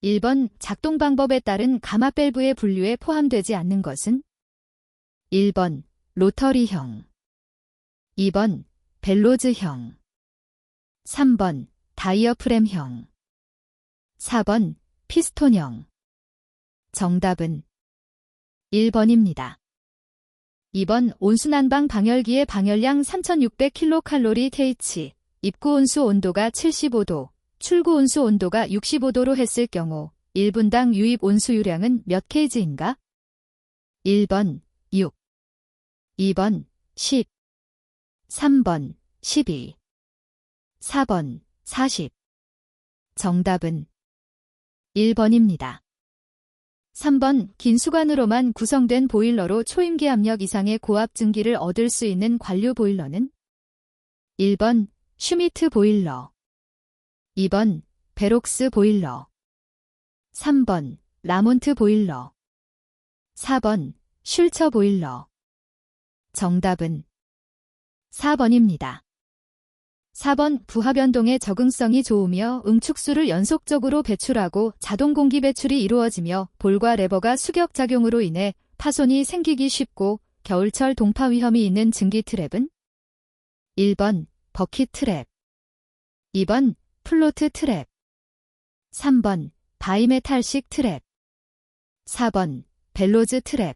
1번 작동 방법에 따른 가마 밸브의 분류에 포함되지 않는 것은? 1번 로터리형, 2번 벨로즈형, 3번 다이어프램형, 4번 피스톤형. 정답은 1번입니다. 2번 온수난방 방열기의 방열량 3600kcal TH, 입구 온수 온도가 75도, 출구 온수 온도가 65도로 했을 경우 1분당 유입 온수유량은 몇 kg인가? 1번 6, 2번 10, 3번 12, 4번 40. 정답은 1번입니다. 3번 긴 수관으로만 구성된 보일러로 초임기 압력 이상의 고압 증기를 얻을 수 있는 관류 보일러는? 1번 슈미트 보일러, 2번 베록스 보일러, 3번 라몬트 보일러, 4번 슐처 보일러. 정답은 4번입니다. 4번 부하 변동에 적응성이 좋으며 응축수를 연속적으로 배출하고 자동 공기 배출이 이루어지며 볼과 레버가 수격 작용으로 인해 파손이 생기기 쉽고 겨울철 동파 위험이 있는 증기 트랩은? 1번 버킷 트랩, 2번 플로트 트랩, 3번 바이메탈식 트랩, 4번 벨로즈 트랩.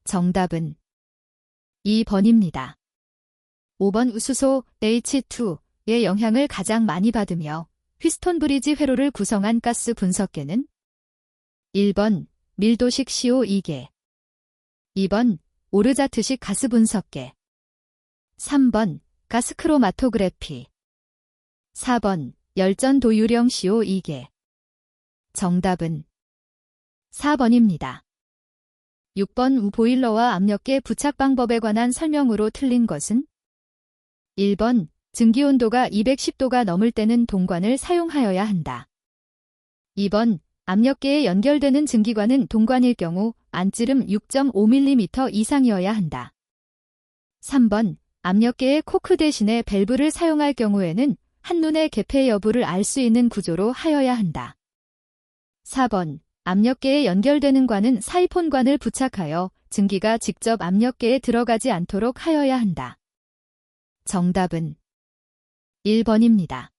정답은 2번입니다. 5번 우수소 H2의 영향을 가장 많이 받으며 휘스톤 브리지 회로를 구성한 가스 분석계는? 1번 밀도식 CO2계, 2번 오르자트식 가스 분석계, 3번 가스 크로마토그래피, 4번 열전 도유령 CO2계. 정답은 4번입니다. 6번 우보일러와 압력계 부착 방법에 관한 설명으로 틀린 것은? 1번 증기온도가 210도가 넘을 때는 동관을 사용하여야 한다. 2번 압력계에 연결되는 증기관은 동관일 경우 안찌름 6.5mm 이상이어야 한다. 3번 압력계의 코크 대신에 밸브를 사용할 경우에는 한눈에 개폐 여부를 알 수 있는 구조로 하여야 한다. 4번 압력계에 연결되는 관은 사이폰관을 부착하여 증기가 직접 압력계에 들어가지 않도록 하여야 한다. 정답은 1번입니다.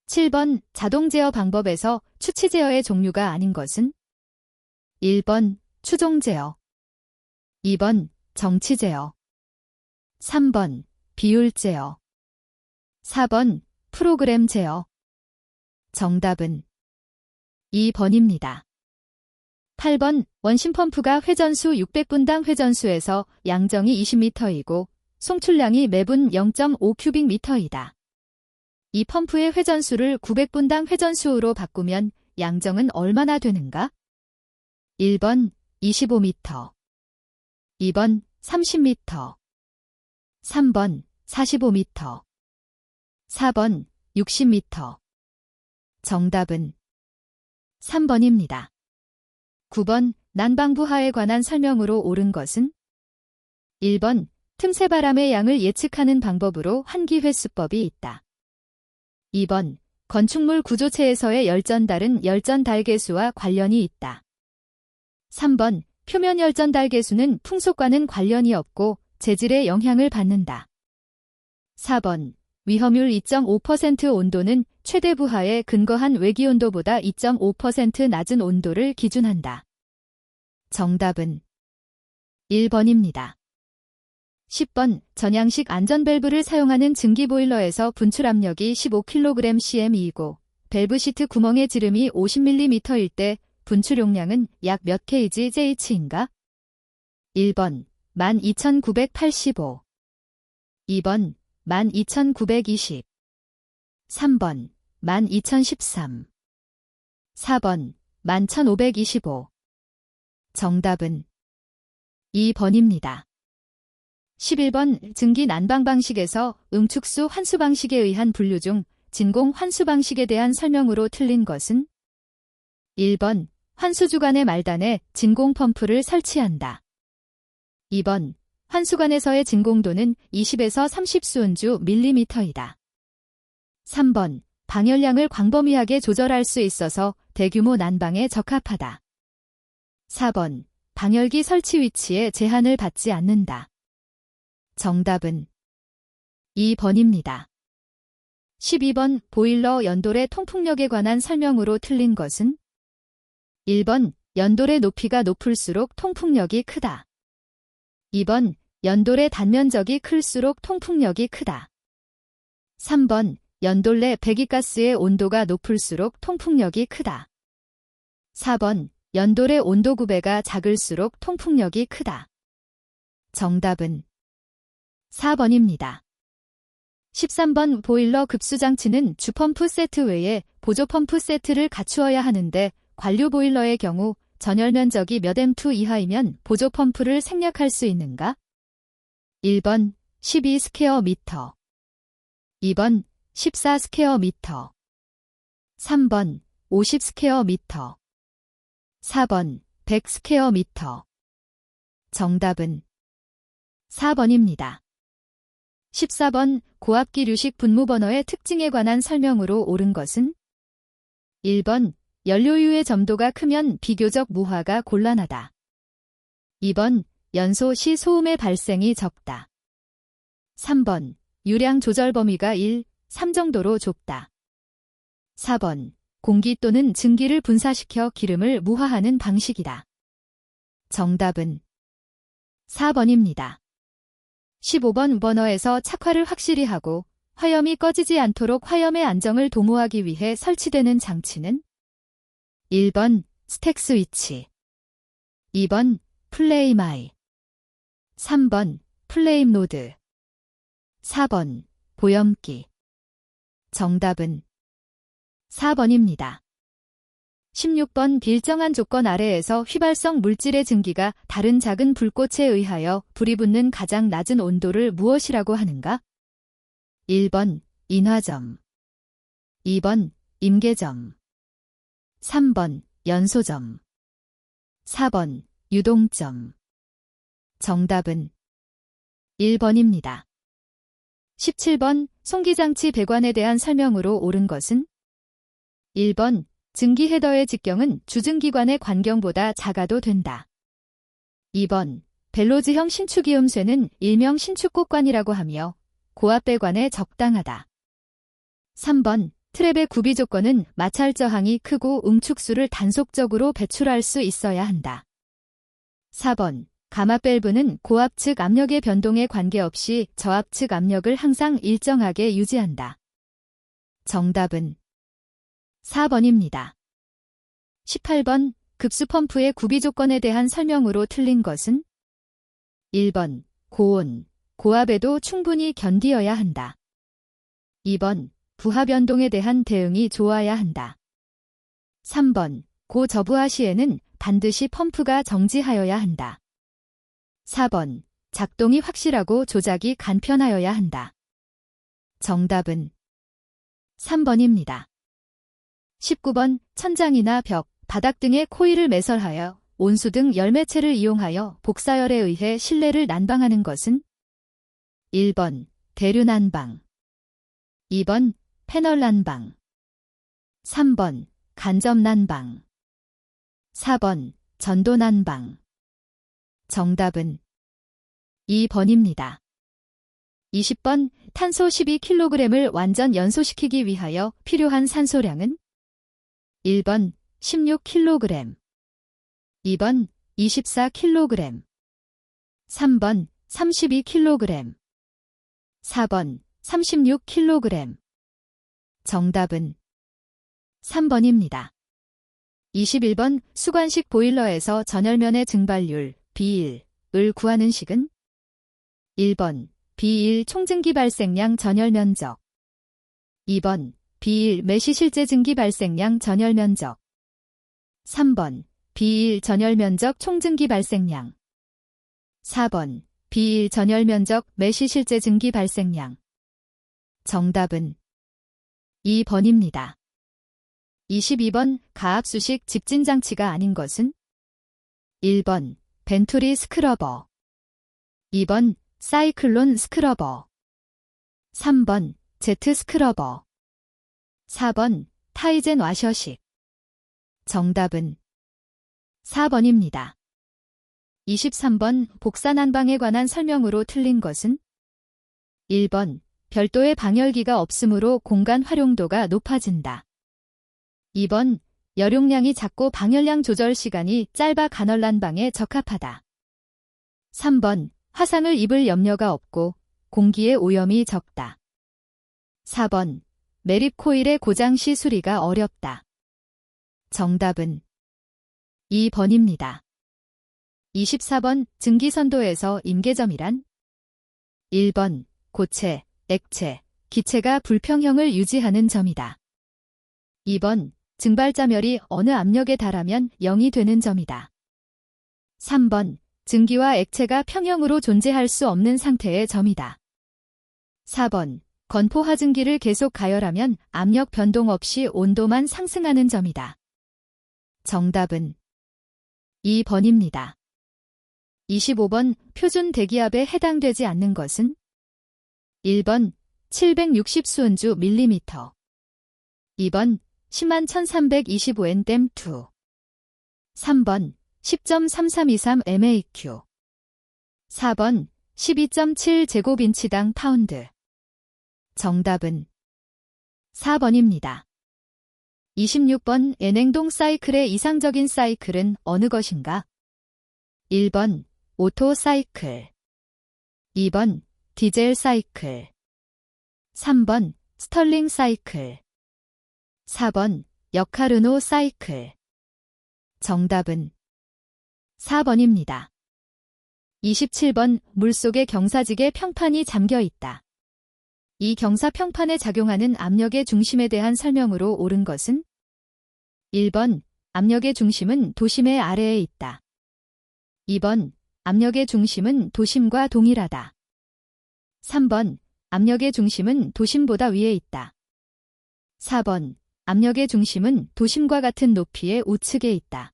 7번 자동 제어 방법에서 추치 제어의 종류가 아닌 것은? 1번 추종 제어, 2번 정치 제어, 3번 비율 제어, 4번 프로그램 제어. 정답은 2번입니다. 8번 원심 펌프가 회전수 600분당 회전수에서 양정이 20m이고 송출량이 매분 0.5큐빅미터이다. 이 펌프의 회전수를 900분당 회전수로 바꾸면 양정은 얼마나 되는가? 1번 25m, 2번 30m, 3번 45m, 4번 60m. 정답은 3번입니다. 9번 난방부하에 관한 설명으로 옳은 것은? 1번 틈새 바람의 양을 예측하는 방법으로 환기회수법이 있다. 2번 건축물 구조체에서의 열전달은 열전달 계수와 관련이 있다. 3번 표면 열전달 계수는 풍속과는 관련이 없고 재질에 영향을 받는다. 4번 위험율 2.5% 온도는 최대 부하에 근거한 외기온도보다 2.5% 낮은 온도를 기준한다. 정답은 1번입니다. 10번 전향식 안전밸브를 사용하는 증기보일러에서 분출압력이 15kg/cm이고 밸브 시트 구멍의 지름이 50mm일 때 분출용량은 약 몇 kg/H인가? 1번 12,985, 2번 12,920, 3번 12,013, 4번 11,525. 정답은 2번입니다. 11번 증기 난방 방식에서 응축수 환수 방식에 의한 분류 중 진공 환수 방식에 대한 설명으로 틀린 것은? 1번 환수주관의 말단에 진공 펌프를 설치한다. 2번 환수관에서의 진공도는 20에서 30수은주 밀리미터이다. 3번 방열량을 광범위하게 조절할 수 있어서 대규모 난방에 적합하다. 4번, 방열기 설치 위치에 제한을 받지 않는다. 정답은 2번입니다. 12번, 보일러 연돌의 통풍력에 관한 설명으로 틀린 것은? 1번, 연돌의 높이가 높을수록 통풍력이 크다. 2번, 연돌의 단면적이 클수록 통풍력이 크다. 3번, 연돌 내 배기가스의 온도가 높을수록 통풍력이 크다. 4번, 연돌의 온도 구배가 작을수록 통풍력이 크다. 정답은 4번입니다. 13번, 보일러 급수장치는 주펌프 세트 외에 보조펌프 세트를 갖추어야 하는데 관류 보일러의 경우 전열 면적이 몇 M2 이하이면 보조펌프를 생략할 수 있는가? 1번 12 스퀘어 미터, 2번 14 스퀘어 미터, 3번 50 스퀘어 미터, 4번 100 스퀘어 미터. 정답은 4번입니다. 14번, 고압기류식 분무버너의 특징에 관한 설명으로 옳은 것은? 1번, 연료유의 점도가 크면 비교적 무화가 곤란하다. 2번, 연소 시 소음의 발생이 적다. 3번, 유량 조절 범위가 1, 3 정도로 좁다. 4번, 공기 또는 증기를 분사시켜 기름을 무화하는 방식이다. 정답은 4번입니다. 15번, 버너에서 착화를 확실히 하고 화염이 꺼지지 않도록 화염의 안정을 도모하기 위해 설치되는 장치는? 1번, 스택 스위치, 2번, 플레임 아이, 3번, 플레임 로드, 4번, 보염기. 정답은 4번입니다. 16번, 일정한 조건 아래에서 휘발성 물질의 증기가 다른 작은 불꽃에 의하여 불이 붙는 가장 낮은 온도를 무엇이라고 하는가? 1번, 인화점, 2번, 임계점, 3번, 연소점, 4번, 유동점. 정답은 1번입니다. 17번, 송기장치 배관에 대한 설명으로 옳은 것은? 1번, 증기 헤더의 직경은 주증기관의 관경보다 작아도 된다. 2번, 벨로즈형 신축이음쇠는 일명 신축곡관이라고 하며 고압 배관에 적당하다. 3번, 트랩의 구비 조건은 마찰 저항이 크고 응축수를 단속적으로 배출할 수 있어야 한다. 4번, 가마 밸브는 고압 측 압력의 변동에 관계없이 저압 측 압력을 항상 일정하게 유지한다. 정답은 4번입니다. 18번, 급수펌프의 구비 조건에 대한 설명으로 틀린 것은? 1번, 고온, 고압에도 충분히 견디어야 한다. 2번, 부하 변동에 대한 대응이 좋아야 한다. 3번, 고저부하 시에는 반드시 펌프가 정지하여야 한다. 4번, 작동이 확실하고 조작이 간편하여야 한다. 정답은 3번입니다. 19번, 천장이나 벽, 바닥 등에 코일을 매설하여 온수 등 열매체를 이용하여 복사열에 의해 실내를 난방하는 것은? 1번, 대류 난방, 2번, 패널 난방, 3번, 간접 난방, 4번, 전도 난방. 정답은 2번입니다. 20번, 탄소 12kg을 완전 연소시키기 위하여 필요한 산소량은? 1번, 16kg, 2번, 24kg, 3번, 32kg, 4번, 36kg. 정답은 3번입니다. 21번, 수관식 보일러에서 전열면의 증발율, B1을 구하는 식은? 1번, B1 총증기 발생량 전열 면적, 2번, B1 매시 실제 증기 발생량 전열 면적, 3번, B1 전열 면적 총증기 발생량, 4번, B1 전열 면적 매시 실제 증기 발생량. 정답은 2번입니다. 22번, 가압수식 집진장치가 아닌 것은? 1번, 벤투리 스크러버, 2번, 사이클론 스크러버, 3번, 제트 스크러버, 4번, 타이젠 와셔식. 정답은 4번입니다. 23번 복사난방에 관한 설명으로 틀린 것은? 1번 별도의 방열기가 없으므로 공간 활용도가 높아진다. 2번 열용량이 작고 방열량 조절 시간이 짧아 간헐난방에 적합하다. 3번 화상을 입을 염려가 없고 공기의 오염이 적다. 4번 매립 코일의 고장 시 수리가 어렵다. 정답은 2번입니다. 24번 증기선도에서 임계점이란? 1번 고체, 액체, 기체가 불평형을 유지하는 점이다. 2번 증발자멸이 어느 압력에 달하면 0이 되는 점이다. 3번 증기와 액체가 평형으로 존재할 수 없는 상태의 점이다. 4번 건포 하증기를 계속 가열하면 압력 변동 없이 온도만 상승하는 점이다. 정답은 2번입니다. 25번 표준 대기압에 해당되지 않는 것은? 1번 760수은주 밀리미터 2번 101,325N-2 3번 10.3323 MAQ 4번 12.7제곱인치당 파운드 정답은 4번입니다. 26번 N행동 사이클의 이상적인 사이클은 어느 것인가? 1번 오토 사이클 2번 디젤 사이클 3번 스털링 사이클 4번 역하르노 사이클 정답은 4번입니다. 27번 물속에 경사지게 평판이 잠겨 있다. 이 경사 평판에 작용하는 압력의 중심에 대한 설명으로 옳은 것은? 1번 압력의 중심은 도심의 아래에 있다. 2번 압력의 중심은 도심과 동일하다. 3번 압력의 중심은 도심보다 위에 있다. 4번 압력의 중심은 도심과 같은 높이의 우측에 있다.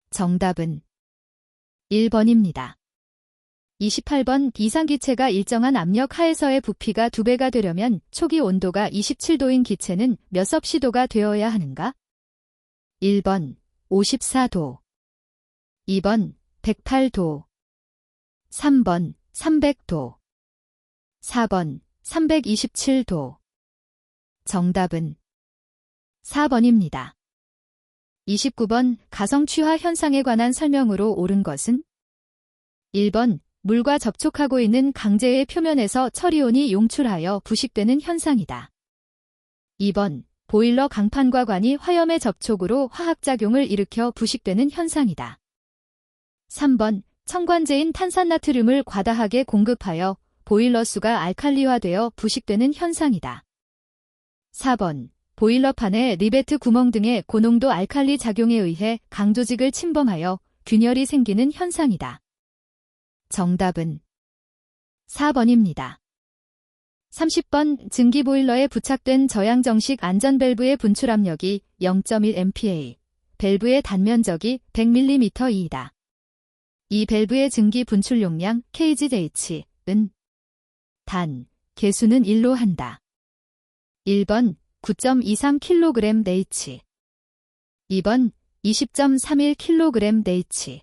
정답은 1번입니다. 28번 이상기체가 일정한 압력 하에서의 부피가 2배가 되려면 초기 온도가 27도인 기체는 몇 섭씨도가 되어야 하는가? 1번 54도 2번 108도 3번 300도 4번 327도 정답은 4번입니다. 29번 가성취화 현상에 관한 설명으로 옳은 것은? 1번 물과 접촉하고 있는 강재의 표면에서 처리온이 용출하여 부식되는 현상이다. 2번 보일러 강판과 관이 화염의 접촉으로 화학작용을 일으켜 부식되는 현상이다. 3번 첨관제인 탄산나트륨을 과다하게 공급하여 보일러수가 알칼리화되어 부식되는 현상이다. 4번 보일러판의 리베트 구멍 등의 고농도 알칼리 작용에 의해 강조직을 침범하여 균열이 생기는 현상이다. 정답은 4번입니다. 30번 증기보일러에 부착된 저양정식 안전밸브의 분출압력이 0.1MPa, 밸브의 단면적이 100mm이다. 이 밸브의 증기 분출 용량 kgH은 단, 개수는 1로 한다. 1번 9.23kg/H 2번 20.31kg/H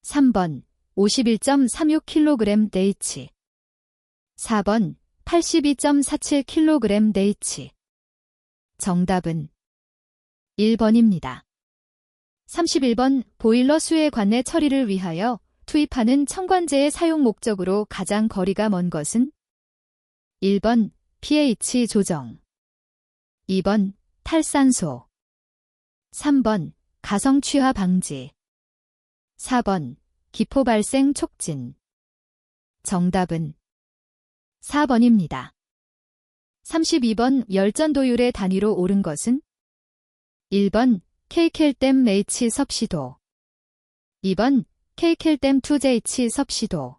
3번 51.36kg/H 4번 82.47kg/H 정답은 1번입니다. 31번 보일러 수해 관내 처리를 위하여 투입하는 첨관제의 사용 목적으로 가장 거리가 먼 것은? 1번 pH 조정 2번 탈산소 3번 가성취화 방지 4번 기포 발생 촉진 정답은 4번입니다. 32번 열전도율의 단위로 옳은 것은? 1번 kcal/H 섭씨도 2번 kcal/2H 섭씨도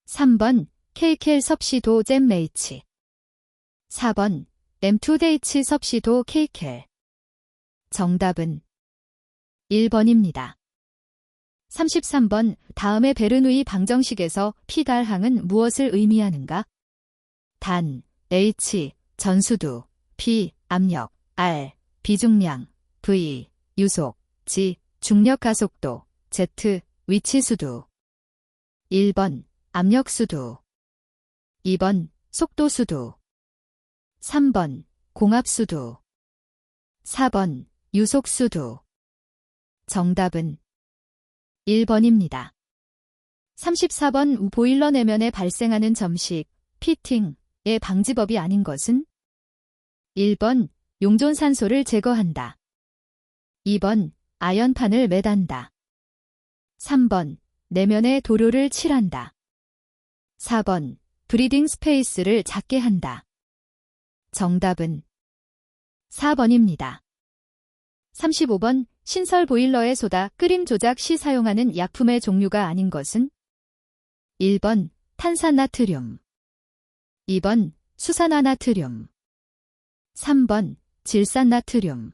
3번 kcal 섭씨도 잼H 4번 M2H 섭씨도 kcal 정답은 1번입니다. 33번 다음의 베르누이 방정식에서 P-달항은 무엇을 의미하는가? 단, H, 전수도, P, 압력, R, 비중량, V, 유속, G, 중력 가속도, Z, 위치 수두. 1번, 압력 수두. 2번, 속도 수두. 3번, 공압 수두. 4번, 유속 수두. 정답은 1번입니다. 34번 보일러 내면에 발생하는 점식, 피팅의 방지법이 아닌 것은? 1번, 용존산소를 제거한다. 2번, 아연판을 매단다. 3번, 내면에 도료를 칠한다. 4번, 브리딩 스페이스를 작게 한다. 정답은 4번입니다. 35번, 신설 보일러의 소다 끓임 조작 시 사용하는 약품의 종류가 아닌 것은? 1번, 탄산나트륨. 2번, 수산화나트륨. 3번, 질산나트륨.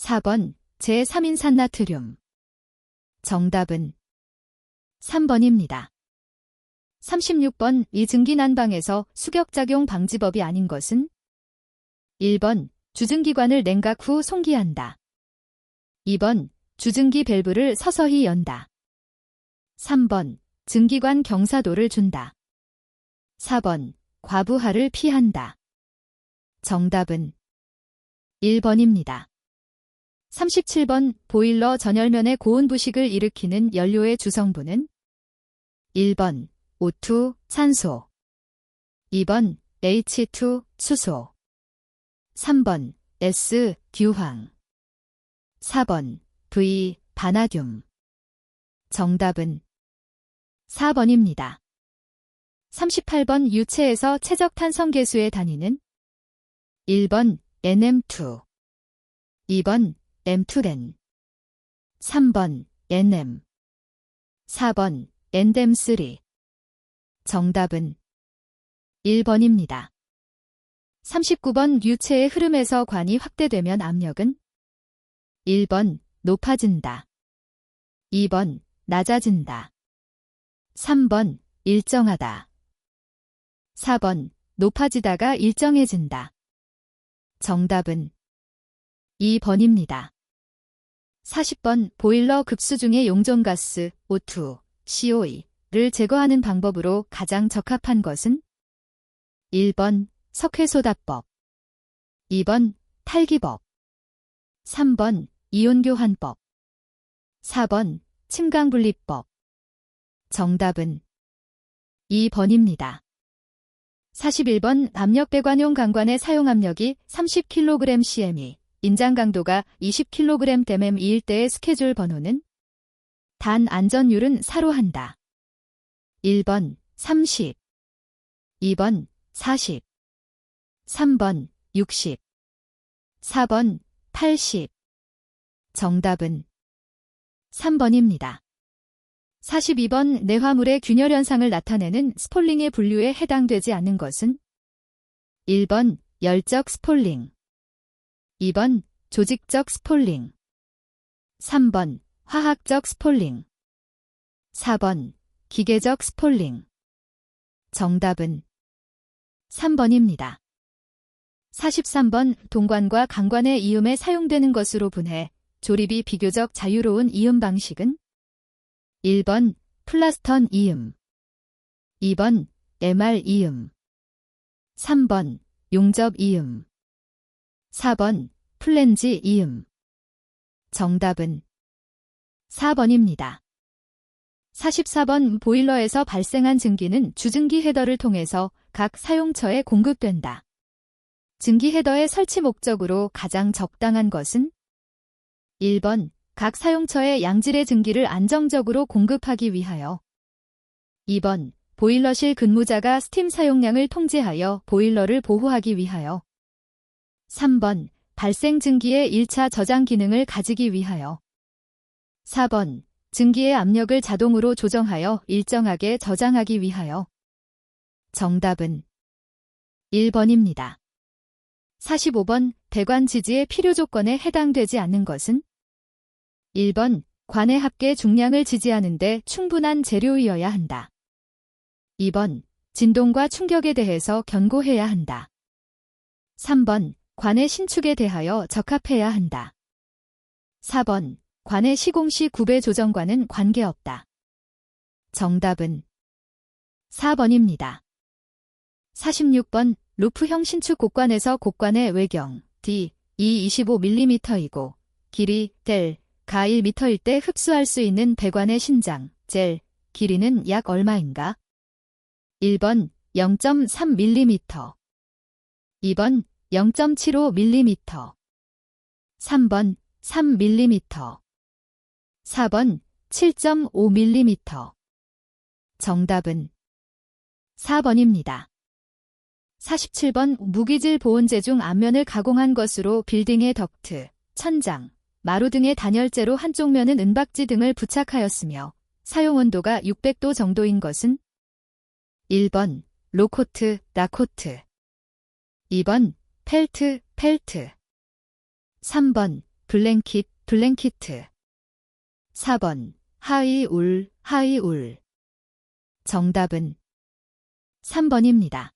4번, 제3인산나트륨. 정답은 3번입니다. 36번, 이증기 난방에서 수격작용 방지법이 아닌 것은? 1번, 주증기관을 냉각 후 송기한다. 2번, 주증기 밸브를 서서히 연다. 3번, 증기관 경사도를 준다. 4번, 과부하를 피한다. 정답은 1번입니다. 37번, 보일러 전열면의 고온 부식을 일으키는 연료의 주성분은? 1번, O2, 산소. 2번, H2, 수소. 3번, S, 규황. 4번, V, 바나듐. 정답은 4번입니다. 38번, 유체에서 최적 탄성계수의 단위는? 1번, NM2. 2번, M2렌. 3번, NM. 4번, NDM3. 정답은 1번입니다. 39번, 유체의 흐름에서 관이 확대되면 압력은? 1번, 높아진다. 2번, 낮아진다. 3번, 일정하다. 4번, 높아지다가 일정해진다. 정답은 2번입니다. 40번, 보일러 급수 중의 용존가스 O2, COE를 제거하는 방법으로 가장 적합한 것은? 1번, 석회소다법. 2번, 탈기법. 3번, 이온교환법. 4번, 침강분리법. 정답은 2번입니다. 41번, 압력배관용 강관의 사용압력이 30kg/cm이, 인장 강도가 20kg/mm일 때의 스케줄 번호는? 단 안전율은 사로 한다. 1번, 30. 2번, 40. 3번, 60. 4번, 80. 정답은 3번입니다. 42번, 내화물의 균열 현상을 나타내는 스폴링의 분류에 해당되지 않는 것은? 1번, 열적 스폴링. 2번, 조직적 스폴링. 3번, 화학적 스폴링. 4번, 기계적 스폴링. 정답은 3번입니다. 43번, 동관과 강관의 이음에 사용되는 것으로 분해, 조립이 비교적 자유로운 이음 방식은? 1번, 플라스턴 이음. 2번, MR 이음. 3번, 용접 이음. 4번, 플랜지 이음. 정답은 4번입니다. 44번, 보일러에서 발생한 증기는 주증기 헤더를 통해서 각 사용처에 공급된다. 증기 헤더의 설치 목적으로 가장 적당한 것은? 1번, 각 사용처에 양질의 증기를 안정적으로 공급하기 위하여. 2번, 보일러실 근무자가 스팀 사용량을 통제하여 보일러를 보호하기 위하여. 3번, 발생 증기의 1차 저장 기능을 가지기 위하여. 4번, 증기의 압력을 자동으로 조정하여 일정하게 저장하기 위하여. 정답은 1번입니다. 45번, 배관 지지의 필요 조건에 해당되지 않는 것은? 1번, 관의 합계 중량을 지지하는 데 충분한 재료이어야 한다. 2번, 진동과 충격에 대해서 견고해야 한다. 3번, 관의 신축에 대하여 적합해야 한다. 4번 관의 시공시 구배 조정과는 관계없다. 정답은 4번입니다. 46번 루프형 신축 곡관에서 곡관의 외경 D 25mm이고 길이 델 가 1m일 때 흡수할 수 있는 배관의 신장 젤 길이는 약 얼마인가? 1번 0.3mm 2번 0.75mm 3번 3mm 4번 7.5mm 정답은 4번입니다. 47번 무기질 보온재 중 앞면을 가공한 것으로 빌딩의 덕트, 천장, 마루 등의 단열재로 한쪽 면은 은박지 등을 부착하였으며 사용 온도가 600도 정도인 것은 1번 로코트, 라코트 2번 펠트, 펠트 3번 블랭킷, 블랭키트 4번 하이울, 하이울 정답은 3번입니다.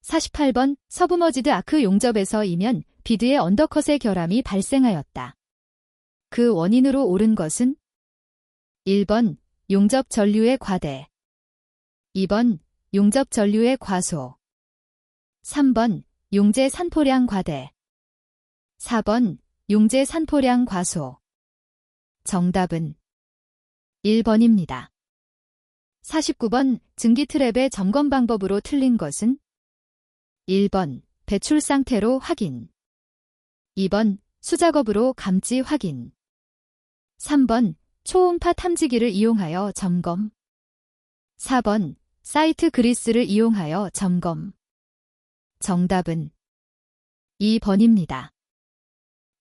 48번 서브머지드 아크 용접에서 이면 비드의 언더컷의 결함이 발생하였다. 그 원인으로 옳은 것은 1번 용접 전류의 과대 2번 용접 전류의 과소 3번 용재 산포량 과대 4번 용재 산포량 과소 정답은 1번입니다. 49번 증기 트랩의 점검 방법으로 틀린 것은 1번 배출 상태로 확인 2번 수작업으로 감지 확인 3번 초음파 탐지기를 이용하여 점검 4번 사이트 그리스를 이용하여 점검 정답은 2번입니다.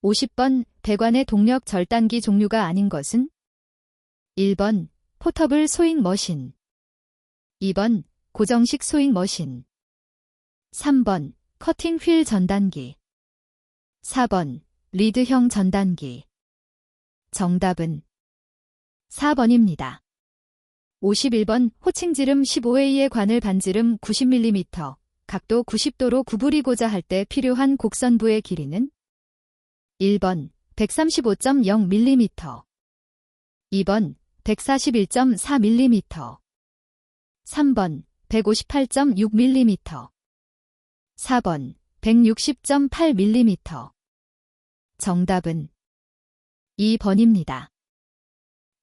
50번 배관의 동력 절단기 종류가 아닌 것은 1번 포터블 소잉 머신 2번 고정식 소잉 머신 3번 커팅 휠 전단기 4번 리드형 전단기 정답은 4번입니다. 51번 호칭지름 15A의 관을 반지름 90mm, 각도 90도로 구부리고자 할 때 필요한 곡선부의 길이는 1번 135.0mm 2번 141.4mm 3번 158.6mm 4번 160.8mm 정답은 2번입니다.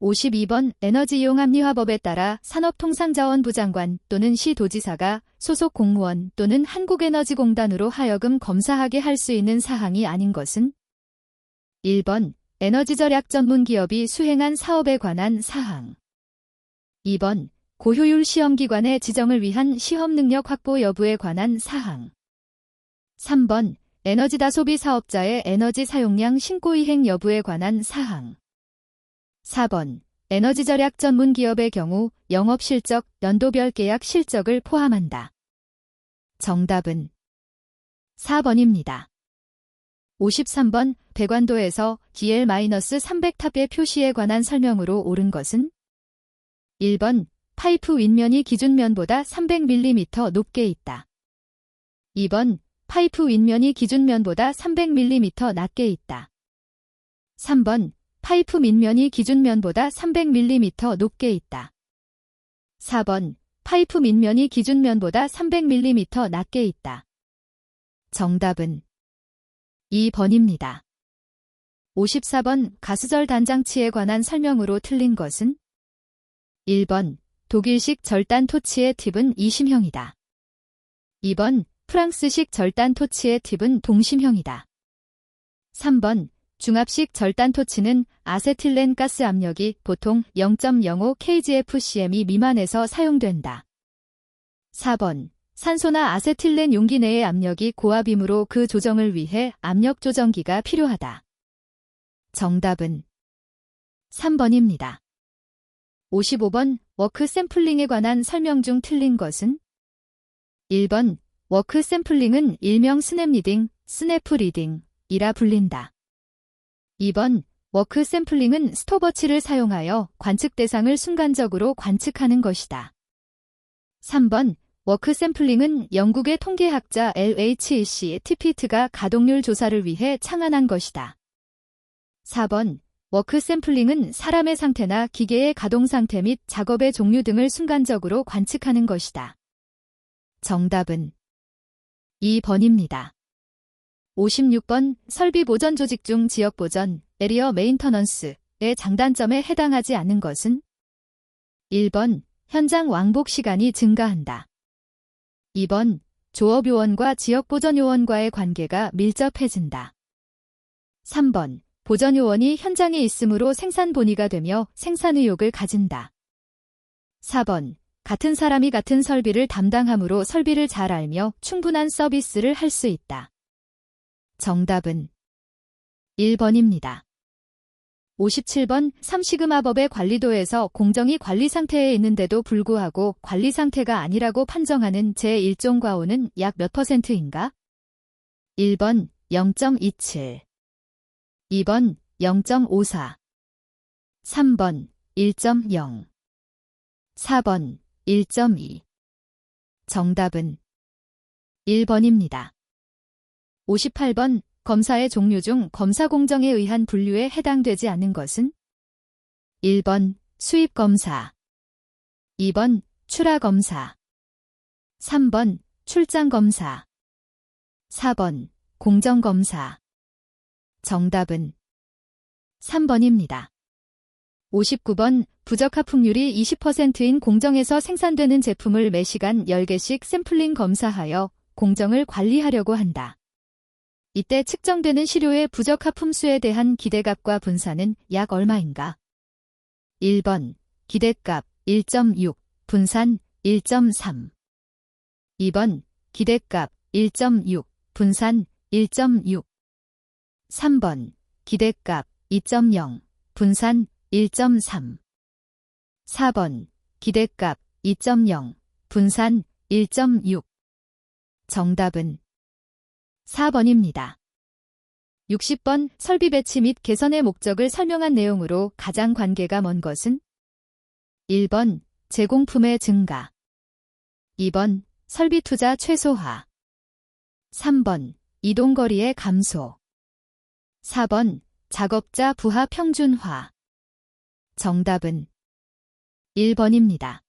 52번 에너지이용합리화법에 따라 산업통상자원부 장관 또는 시도지사가 소속 공무원 또는 한국에너지공단으로 하여금 검사하게 할 수 있는 사항이 아닌 것은 1번 에너지절약 전문기업이 수행한 사업에 관한 사항 2번 고효율 시험기관의 지정을 위한 시험능력 확보 여부에 관한 사항 3번 에너지다소비 사업자의 에너지 사용량 신고이행 여부에 관한 사항 4번 에너지절약 전문기업의 경우 영업실적, 연도별 계약 실적을 포함한다. 정답은 4번입니다. 53번 배관도에서 DL-300탑의 표시에 관한 설명으로 옳은 것은 1번 파이프 윗면이 기준면보다 300mm 높게 있다. 2번 파이프 윗면이 기준면보다 300mm 낮게 있다. 3번 파이프 밑면이 기준면보다 300mm 높게 있다. 4번 파이프 밑면이 기준면보다 300mm 낮게 있다. 정답은 2번입니다. 54번 가스절 단장치에 관한 설명으로 틀린 것은 1번 독일식 절단 토치의 팁은 이심형이다. 2번 프랑스식 절단 토치의 팁은 동심형이다. 3번 중압식 절단 토치는 아세틸렌 가스 압력이 보통 0.05 kgfcm이 미만에서 사용된다. 4번 산소나 아세틸렌 용기 내의 압력이 고압이므로 그 조정을 위해 압력 조정기가 필요하다. 정답은 3번입니다. 55번 워크 샘플링에 관한 설명 중 틀린 것은 1번 워크 샘플링은 일명 스냅 리딩, 스냅프 리딩이라 불린다. 2번 워크 샘플링은 스톱워치를 사용하여 관측 대상을 순간적으로 관측하는 것이다. 3번 워크 샘플링은 영국의 통계학자 LHC 티피트가 가동률 조사를 위해 창안한 것이다. 4번 워크 샘플링은 사람의 상태나 기계의 가동 상태 및 작업의 종류 등을 순간적으로 관측하는 것이다. 정답은 2번입니다. 56번 설비 보전 조직 중 지역 보전, 에리어 메인터넌스의 장단점에 해당하지 않는 것은 1번 현장 왕복 시간이 증가한다. 2번 조업 요원과 지역 보전 요원과의 관계가 밀접해진다. 3번 보전 요원이 현장에 있으므로 생산 본위가 되며 생산 의욕을 가진다. 4번 같은 사람이 같은 설비를 담당하므로 설비를 잘 알며 충분한 서비스를 할 수 있다. 정답은 1번입니다. 57번 삼시금화법의 관리도에서 공정이 관리 상태에 있는데도 불구하고 관리 상태가 아니라고 판정하는 제1종 과오는 약 몇 %인가? 1번 0.27, 2번 0.54, 3번 1.0, 4번 1.2. 정답은 1번입니다. 58번 검사의 종류 중 검사 공정에 의한 분류에 해당되지 않는 것은 1번 수입검사, 2번 출하검사, 3번 출장검사, 4번 공정검사. 정답은 3번입니다. 59번 부적합품률이 20%인 공정에서 생산되는 제품을 매시간 10개씩 샘플링 검사하여 공정을 관리하려고 한다. 이때 측정되는 시료의 부적합품수에 대한 기대값과 분산은 약 얼마인가? 1번 기대값 1.6, 분산 1.3. 2번 기대값 1.6, 분산 1.6. 3번 기대값 2.0, 분산 1.3. 4번 기대값 2.0, 분산 1.6. 정답은 4번입니다. 60번 설비 배치 및 개선의 목적을 설명한 내용으로 가장 관계가 먼 것은 1번 제공품의 증가, 2번 설비 투자 최소화, 3번 이동거리의 감소, 4번 작업자 부하 평준화. 정답은 1번입니다.